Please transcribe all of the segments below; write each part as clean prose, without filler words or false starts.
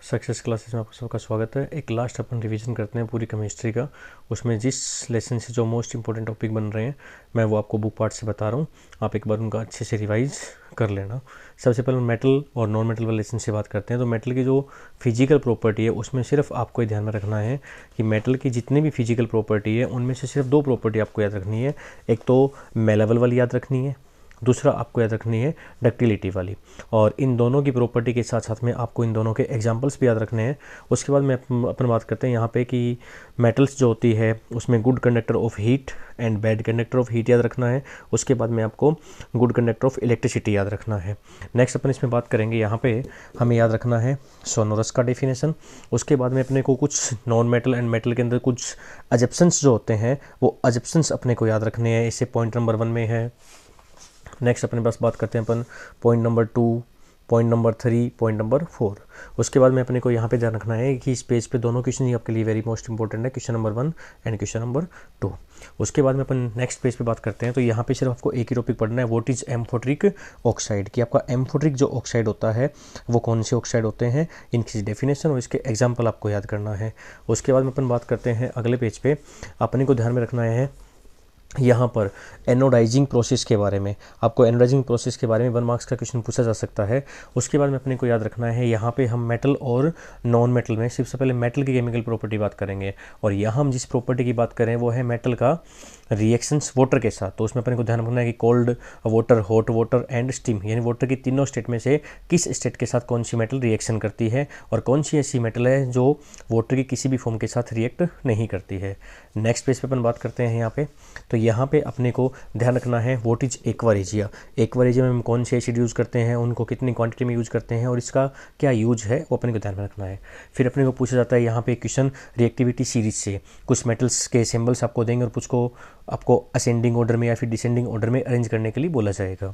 Success classes में आपका सबका स्वागत है। एक लास्ट अपन रिवीजन करते हैं पूरी केमिस्ट्री का। उसमें जिस लेसन से जो मोस्ट इंपॉर्टेंट टॉपिक बन रहे हैं मैं वो आपको बुक पार्ट से बता रहा हूँ, आप एक बार उनका अच्छे से रिवाइज कर लेना। सबसे पहले मेटल और नॉन मेटल वाले लेसन से बात करते हैं। तो मेटल की जो फिजिकल प्रॉपर्टी है उसमें सिर्फ आपको ध्यान में रखना है कि मेटल की जितनी भी फिजिकल प्रॉपर्टी है उनमें से सिर्फ दो प्रॉपर्टी आपको याद रखनी है। एक तो मेलेबल वाली याद रखनी है, दूसरा आपको याद रखनी है डक्टिलिटी वाली। और इन दोनों की प्रॉपर्टी के साथ साथ में आपको इन दोनों के एग्जांपल्स भी याद रखने हैं। उसके बाद में अपन बात करते हैं यहाँ पे कि मेटल्स जो होती है उसमें good conductor of heat and bad conductor of heat याद रखना है। उसके बाद में आपको गुड कंडक्टर ऑफ इलेक्ट्रिसिटी याद रखना है। नेक्स्ट अपन इसमें बात करेंगे, यहाँ पे हमें याद रखना है सोनोरस का डेफिनेशन। उसके बाद में अपने को कुछ नॉन मेटल एंड मेटल के अंदर कुछ अजप्शंस जो होते हैं वो अजप्शंस अपने को याद रखने हैं। इसे पॉइंट नंबर 1 में है। नेक्स्ट अपने पास बात करते हैं अपन point number 2, point number 3, point number 4। उसके बाद में अपने को यहाँ पे ध्यान रखना है कि इस पेज पे दोनों क्वेश्चन ही आपके लिए वेरी मोस्ट इंपॉर्टेंट है, question number 1 and question number 2। उसके बाद में अपन नेक्स्ट पेज पे बात करते हैं। तो यहाँ पे सिर्फ आपको एक ही टॉपिक पढ़ना है, व्हाट इज एम्फोटेरिक ऑक्साइड, कि आपका एम्फोटेरिक जो ऑक्साइड होता है वो कौन से ऑक्साइड होते हैं, इनकी डेफिनेशन और इसके एग्जाम्पल आपको याद करना है। उसके बाद में अपन बात करते हैं अगले पेज पे, अपने को ध्यान में रखना है यहाँ पर एनोडाइजिंग प्रोसेस के बारे में। आपको एनोडाइजिंग प्रोसेस के बारे में 1 मार्क्स का क्वेश्चन पूछा जा सकता है। उसके बाद में अपने को याद रखना है यहाँ पे हम मेटल और नॉन मेटल में सबसे पहले मेटल की केमिकल प्रॉपर्टी बात करेंगे। और यहाँ हम जिस प्रॉपर्टी की बात करें वो है मेटल का रिएक्शंस वाटर के साथ। तो उसमें अपने को ध्यान रखना है कि cold water, hot water and steam, यानी वाटर की तीनों स्टेट में से किस स्टेट के साथ कौन सी मेटल रिएक्शन करती है और कौन सी ऐसी मेटल है जो वाटर की किसी भी फॉर्म के साथ रिएक्ट नहीं करती है। नेक्स्ट पेज पे अपन बात करते हैं यहाँ पे। तो यहाँ पे अपने को ध्यान रखना है what is aqua regia. Aqua regia में हम कौन से एसिड यूज़ करते हैं, उनको कितनी क्वांटिटी में यूज़ करते हैं और इसका क्या यूज है वो अपने को ध्यान में रखना है। फिर अपने को पूछा जाता है यहाँ पे क्वेश्चन रिएक्टिविटी सीरीज से, कुछ मेटल्स के सिंबल्स आपको देंगे और कुछ को आपको असेंडिंग ऑर्डर में या फिर डिसेंडिंग ऑर्डर में अरेंज करने के लिए बोला जाएगा।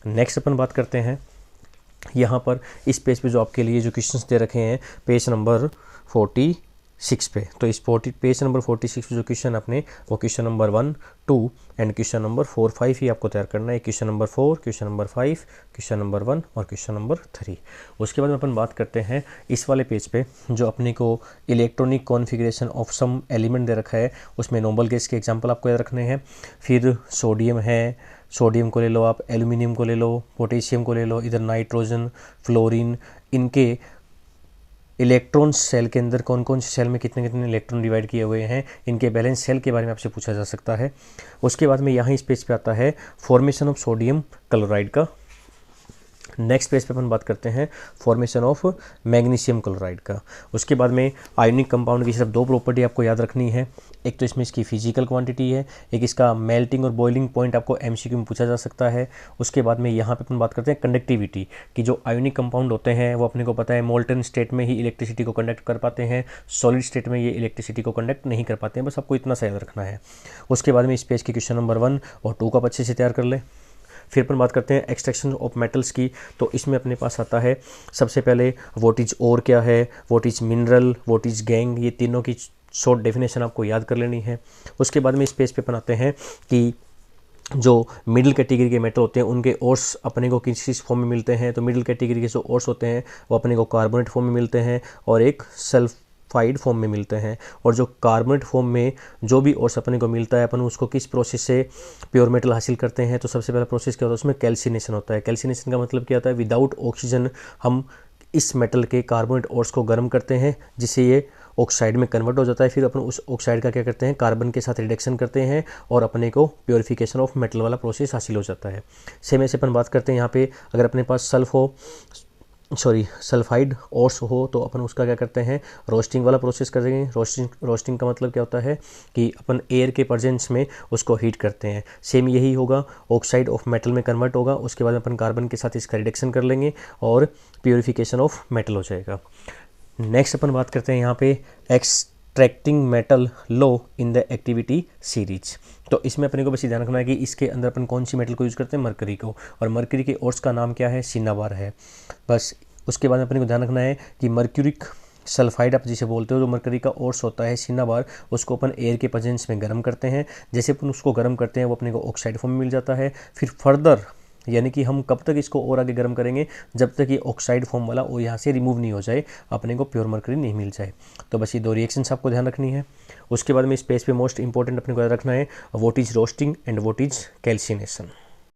नेक्स्ट अपन बात करते हैं यहाँ पर इस पेज पे जो आपके लिए जो क्वेश्चंस दे रखे हैं पेज नंबर 46 पे। तो इस पेज नंबर 46 पे जो क्वेश्चन अपने वो question number 1, 2 and question number 4, 5 ही आपको तैयार करना है। Question number 4, question number 5, question number 1 और क्वेश्चन नंबर 3। उसके बाद में अपन बात करते हैं इस वाले पेज पे जो अपने को electronic configuration of some element दे रखा है, उसमें नोबल गैस के एग्जाम्पल आपको याद रखने हैं। फिर सोडियम है, सोडियम को ले लो आप, एल्यूमिनियम को ले लो, पोटेशियम को ले लो, इधर नाइट्रोजन, फ्लोरीन, इनके इलेक्ट्रॉन्स सेल के अंदर कौन कौन से सेल में कितने कितने इलेक्ट्रॉन डिवाइड किए हुए हैं, इनके बैलेंस सेल के बारे में आपसे पूछा जा सकता है। उसके बाद में यहाँ इस पेज पे आता है फॉर्मेशन ऑफ सोडियम क्लोराइड का। नेक्स्ट पेज पे अपन बात करते हैं फॉर्मेशन ऑफ मैग्नीशियम क्लोराइड का। उसके बाद में आयोनिक कंपाउंड की सिर्फ दो प्रॉपर्टी आपको याद रखनी है, एक तो इसमें इसकी फिजिकल क्वांटिटी है, एक इसका मेल्टिंग और बॉइलिंग पॉइंट आपको एमसीक्यू में पूछा जा सकता है। उसके बाद में यहाँ पे अपन बात करते हैं कंडक्टिविटी कि जो आयोनिक कंपाउंड होते हैं वो अपने को पता है मोल्टन स्टेट में ही इलेक्ट्रिसिटी को कंडक्ट कर पाते हैं, सॉलिड स्टेट में ये इलेक्ट्रिसिटी को कंडक्ट नहीं कर पाते हैं, बस आपको इतना सा याद रखना है। उसके बाद में इस पेज के क्वेश्चन नंबर 1 और 2 का आप अच्छे से तैयार कर लें। फिर अपन बात करते हैं एक्सट्रैक्शन ऑफ मेटल्स की। तो इसमें अपने पास आता है सबसे पहले व्हाट इज ओर क्या है, what is mineral, what is gang, ये तीनों की शॉर्ट डेफिनेशन आपको याद कर लेनी है। उसके बाद में इस पेज पे अपन आते हैं कि जो मिडिल कैटेगरी के मेटल होते हैं उनके ओर्स अपने को किस फॉर्म में मिलते हैं। तो मिडिल कैटेगरी के जो ओर्स होते हैं वो अपने को कार्बोनेट फॉर्म में मिलते हैं और एक सल्फाइड फॉर्म में मिलते हैं। और जो कार्बोनेट फॉर्म में जो भी ओर्स अपने को मिलता है अपन उसको किस प्रोसेस से प्योर मेटल हासिल करते हैं। तो सबसे पहला प्रोसेस क्या होता है उसमें कैल्सिनेशन होता है। कैल्सिनेशन का मतलब क्या होता है, विदाउट ऑक्सीजन हम इस मेटल के कार्बोनेट ओर्स को गर्म करते हैं जिससे ये ऑक्साइड में कन्वर्ट हो जाता है। फिर अपन उस ऑक्साइड का क्या करते हैं, कार्बन के साथ रिडक्शन करते हैं और अपने को प्योरीफिकेशन ऑफ मेटल वाला प्रोसेस हासिल हो जाता है। सेम ऐसे अपन बात करते हैं यहाँ पे अगर अपने पास सल्फाइड ओर्स हो तो अपन उसका क्या करते हैं, रोस्टिंग वाला प्रोसेस करेंगे। रोस्टिंग का मतलब क्या होता है कि अपन एयर के प्रेजेंस में उसको हीट करते हैं। सेम यही होगा, ऑक्साइड ऑफ मेटल में कन्वर्ट होगा, उसके बाद अपन कार्बन के साथ इसका रिडक्शन कर लेंगे और प्योरीफिकेशन ऑफ मेटल हो जाएगा। नेक्स्ट अपन बात करते हैं यहाँ पे extracting metal low in the activity series. तो इसमें अपने को बस ध्यान रखना है कि इसके अंदर अपन कौन सी मेटल को यूज़ करते हैं, मरकरी को, और मरकरी के ओर्स का नाम क्या है, सिनाबार है बस। उसके बाद अपने को ध्यान रखना है कि मर्क्यूरिक सल्फाइड आप जिसे बोलते हो, जो मरकरी का ओर्स होता है सिनाबार, उसको अपन एयर के प्रेजेंस में गर्म करते हैं। जैसे अपन उसको गर्म करते हैं वो अपने को ऑक्साइड फॉर्म में मिल जाता है। फिर फर्दर यानी कि हम कब तक इसको और आगे गर्म करेंगे, जब तक ये ऑक्साइड फॉर्म वाला और यहाँ से रिमूव नहीं हो जाए, अपने को प्योर मरकरी नहीं मिल जाए। तो बस ये 2 रिएक्शंस आपको ध्यान रखनी है। उसके बाद में इस पेज पे मोस्ट इंपॉर्टेंट अपने को याद रखना है what is roasting and what is calcination.